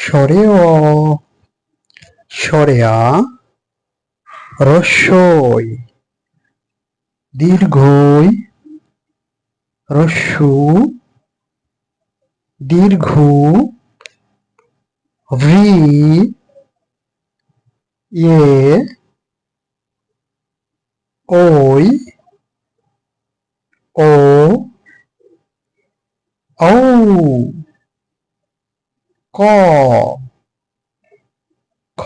স্বরে অ, স্বরে আ, রস্বই, দীর্ঘই, রস্যু, দীর্ঘু, রি, ইয়ে, ওই, ও, ঔ, ক, খ,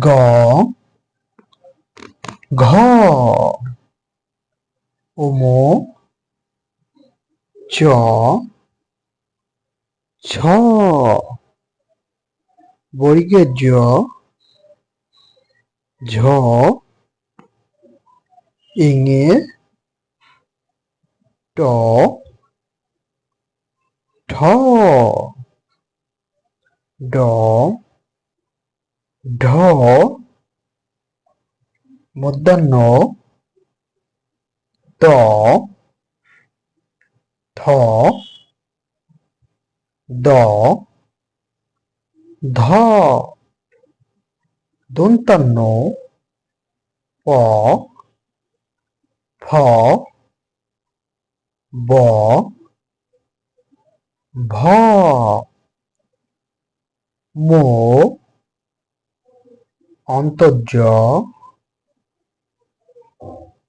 গ, ঘ, ওমো, চ, ছ, বর্গের জ, ঝ, ইঙে, ট, ঠ, ড, ঢ, মূর্ধন্য, ত, থ, দ, ধ, দন্তান্ন, প, ফ, ব, ভ, মো, অন্তর্য,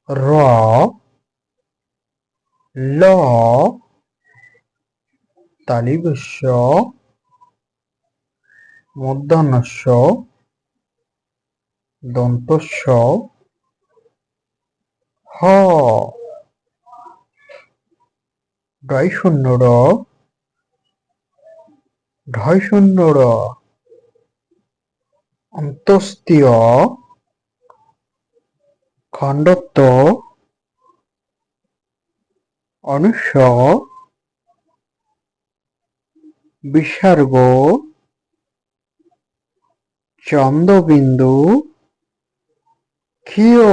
র, ল, তালিবস্য, মূর্ধন্যস্য, দন্তস্য, হ, ডয় শূন্য র, ঢয় শূন্য র, অন্তস্তীয়, খণ্ডত্ব, অনুস্বর, বিসর্গ, চন্দ্রবিন্দু, ক্ষীয়।